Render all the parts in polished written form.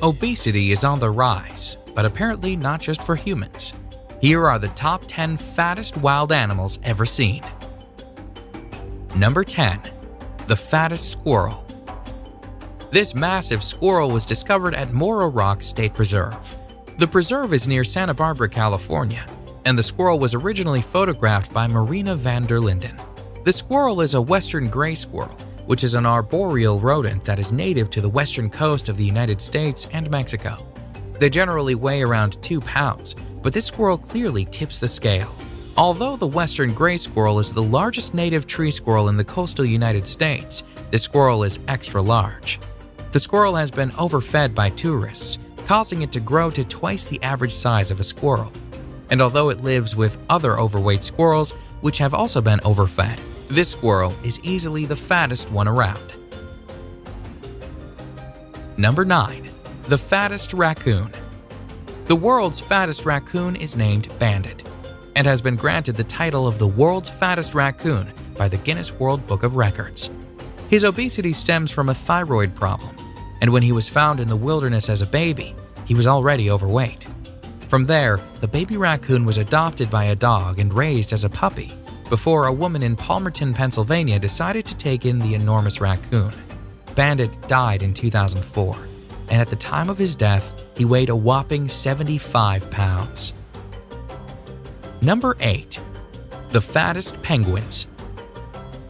Obesity is on the rise, but apparently not just for humans. Here are the top 10 fattest wild animals ever seen. Number 10. The fattest squirrel. This massive squirrel was discovered at Morro Rock State Preserve. The preserve is near Santa Barbara, California, and the squirrel was originally photographed by Marina van der Linden. The squirrel is a western gray squirrel, which is an arboreal rodent that is native to the western coast of the United States and Mexico. They generally weigh around 2 pounds, but this squirrel clearly tips the scale. Although the western gray squirrel is the largest native tree squirrel in the coastal United States, this squirrel is extra large. The squirrel has been overfed by tourists, causing it to grow to twice the average size of a squirrel. And although it lives with other overweight squirrels, which have also been overfed, this squirrel is easily the fattest one around. Number 9. The fattest raccoon. The world's fattest raccoon is named Bandit and has been granted the title of the world's fattest raccoon by the Guinness World Book of Records. His obesity stems from a thyroid problem, and when he was found in the wilderness as a baby, he was already overweight. From there, the baby raccoon was adopted by a dog and raised as a puppy before a woman in Palmerton, Pennsylvania decided to take in the enormous raccoon. Bandit died in 2004, and at the time of his death, he weighed a whopping 75 pounds. Number 8. The fattest penguins.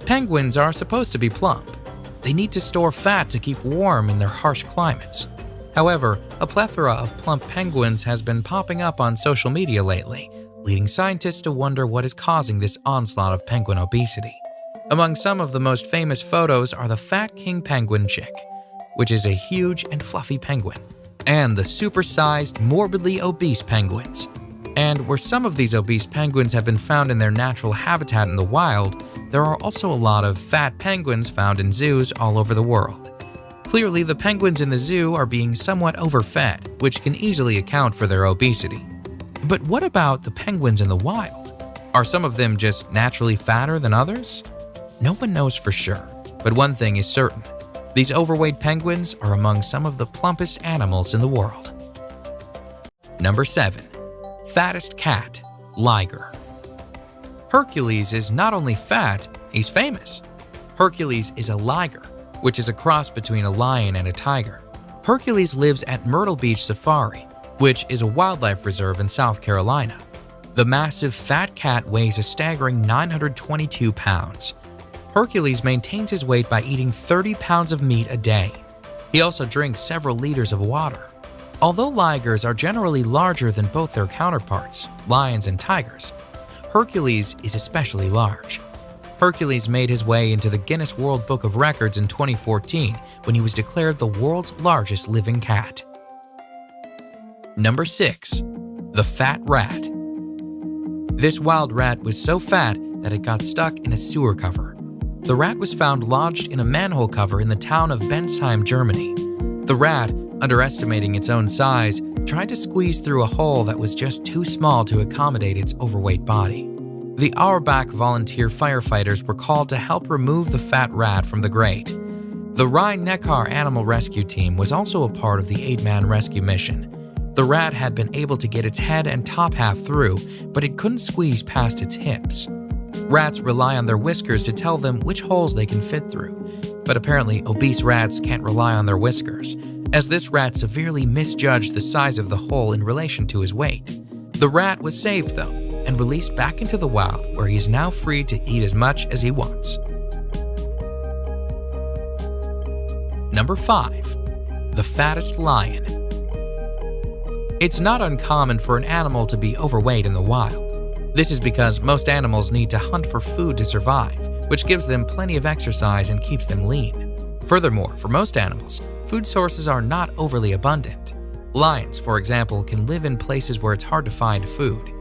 Penguins are supposed to be plump. They need to store fat to keep warm in their harsh climates. However, a plethora of plump penguins has been popping up on social media lately, leading scientists to wonder what is causing this onslaught of penguin obesity. Among some of the most famous photos are the fat king penguin chick, which is a huge and fluffy penguin, and the supersized, morbidly obese penguins. And where some of these obese penguins have been found in their natural habitat in the wild, there are also a lot of fat penguins found in zoos all over the world. Clearly, the penguins in the zoo are being somewhat overfed, which can easily account for their obesity. But what about the penguins in the wild? Are some of them just naturally fatter than others? No one knows for sure, but one thing is certain. These overweight penguins are among some of the plumpest animals in the world. Number 7. Fattest cat, liger. Hercules is not only fat, he's famous. Hercules is a liger, which is a cross between a lion and a tiger. Hercules lives at Myrtle Beach Safari, which is a wildlife reserve in South Carolina. The massive fat cat weighs a staggering 922 pounds. Hercules maintains his weight by eating 30 pounds of meat a day. He also drinks several liters of water. Although ligers are generally larger than both their counterparts, lions and tigers, Hercules is especially large. Hercules made his way into the Guinness World Book of Records in 2014 when he was declared the world's largest living cat. Number 6. The fat rat. This wild rat was so fat that it got stuck in a sewer cover. The rat was found lodged in a manhole cover in the town of Bensheim, Germany. The rat, underestimating its own size, tried to squeeze through a hole that was just too small to accommodate its overweight body. The Auerbach volunteer firefighters were called to help remove the fat rat from the grate. The Rhein-Neckar Animal Rescue Team was also a part of the 8-man rescue mission. The rat had been able to get its head and top half through, but it couldn't squeeze past its hips. Rats rely on their whiskers to tell them which holes they can fit through, but apparently obese rats can't rely on their whiskers, as this rat severely misjudged the size of the hole in relation to his weight. The rat was saved though, and released back into the wild, where he is now free to eat as much as he wants. Number 5. The fattest lion. It's not uncommon for an animal to be overweight in the wild. This is because most animals need to hunt for food to survive, which gives them plenty of exercise and keeps them lean. Furthermore, for most animals, food sources are not overly abundant. Lions, for example, can live in places where it's hard to find food,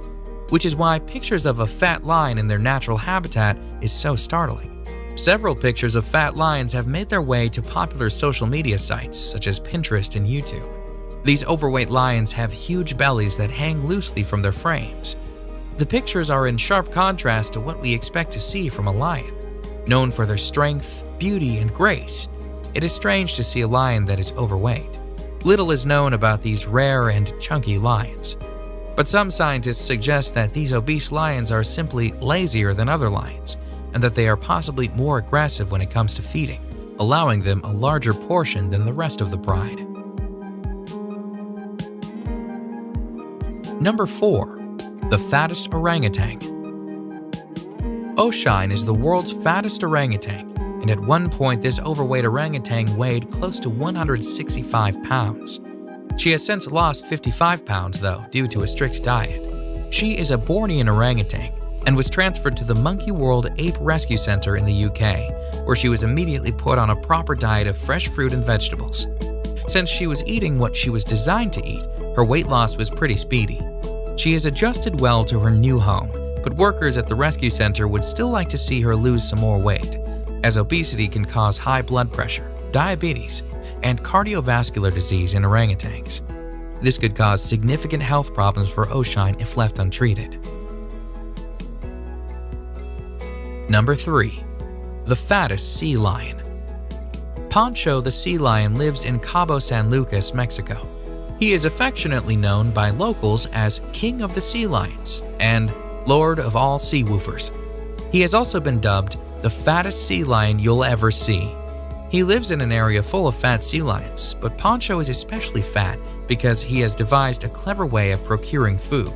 which is why pictures of a fat lion in their natural habitat is so startling. Several pictures of fat lions have made their way to popular social media sites such as Pinterest and YouTube. These overweight lions have huge bellies that hang loosely from their frames. The pictures are in sharp contrast to what we expect to see from a lion. Known for their strength, beauty, and grace, it is strange to see a lion that is overweight. Little is known about these rare and chunky lions, but some scientists suggest that these obese lions are simply lazier than other lions, and that they are possibly more aggressive when it comes to feeding, allowing them a larger portion than the rest of the pride. Number 4. The fattest orangutan. Oshine is the world's fattest orangutan, and at one point this overweight orangutan weighed close to 165 pounds. She has since lost 55 pounds though, due to a strict diet. She is a Bornean orangutan and was transferred to the Monkey World Ape Rescue Center in the UK, where she was immediately put on a proper diet of fresh fruit and vegetables. Since she was eating what she was designed to eat, her weight loss was pretty speedy. She has adjusted well to her new home, but workers at the rescue center would still like to see her lose some more weight, as obesity can cause high blood pressure, diabetes, and cardiovascular disease in orangutans. This could cause significant health problems for Oshine if left untreated. Number 3. The fattest sea lion. Pancho the sea lion lives in Cabo San Lucas, Mexico. He is affectionately known by locals as King of the Sea Lions and Lord of all Sea Woofers. He has also been dubbed the fattest sea lion you'll ever see. He lives in an area full of fat sea lions, but Pancho is especially fat because he has devised a clever way of procuring food.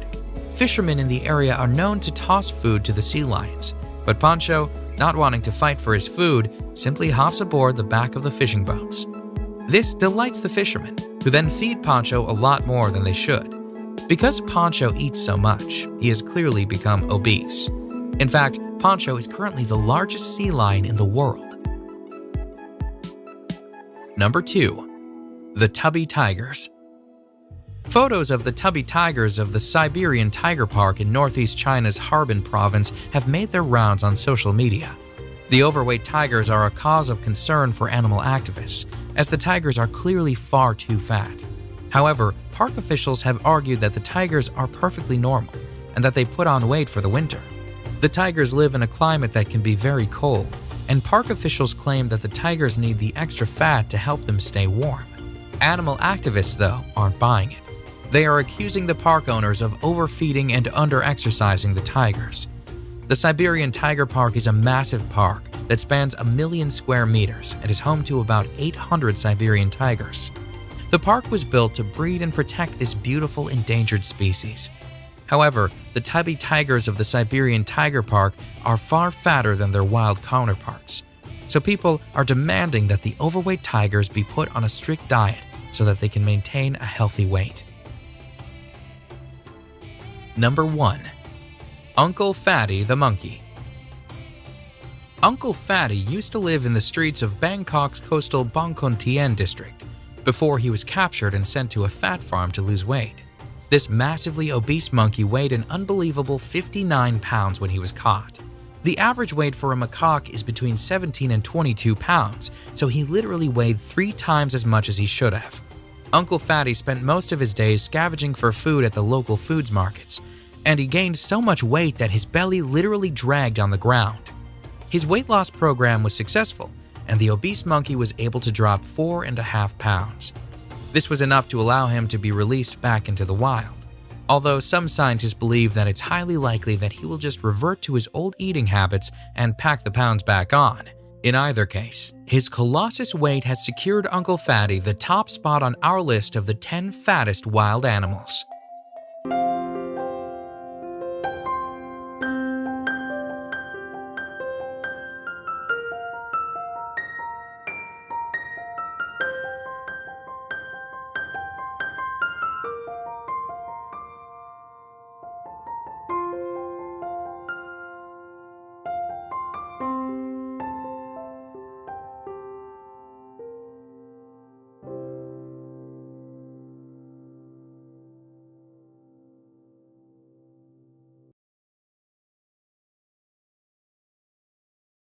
Fishermen in the area are known to toss food to the sea lions, but Pancho, not wanting to fight for his food, simply hops aboard the back of the fishing boats. This delights the fishermen, who then feed Pancho a lot more than they should. Because Pancho eats so much, he has clearly become obese. In fact, Pancho is currently the largest sea lion in the world. Number 2. The tubby tigers. Photos of the tubby tigers of the Siberian Tiger Park in northeast China's Harbin province have made their rounds on social media. The overweight tigers are a cause of concern for animal activists, as the tigers are clearly far too fat. However, park officials have argued that the tigers are perfectly normal and that they put on weight for the winter. The tigers live in a climate that can be very cold, and park officials claim that the tigers need the extra fat to help them stay warm. Animal activists, though, aren't buying it. They are accusing the park owners of overfeeding and under-exercising the tigers. The Siberian Tiger Park is a massive park that spans 1 million square meters and is home to about 800 Siberian tigers. The park was built to breed and protect this beautiful endangered species. However, the tubby tigers of the Siberian Tiger Park are far fatter than their wild counterparts. So people are demanding that the overweight tigers be put on a strict diet so that they can maintain a healthy weight. Number 1. Uncle Fatty the monkey. Uncle Fatty used to live in the streets of Bangkok's coastal Bangkok Tien district before he was captured and sent to a fat farm to lose weight. This massively obese monkey weighed an unbelievable 59 pounds when he was caught. The average weight for a macaque is between 17 and 22 pounds, so he literally weighed 3 times as much as he should have. Uncle Fatty spent most of his days scavenging for food at the local foods markets, and he gained so much weight that his belly literally dragged on the ground. His weight loss program was successful, and the obese monkey was able to drop 4.5 pounds. This was enough to allow him to be released back into the wild, although some scientists believe that it's highly likely that he will just revert to his old eating habits and pack the pounds back on. In either case, his colossus weight has secured Uncle Fatty the top spot on our list of the 10 fattest wild animals.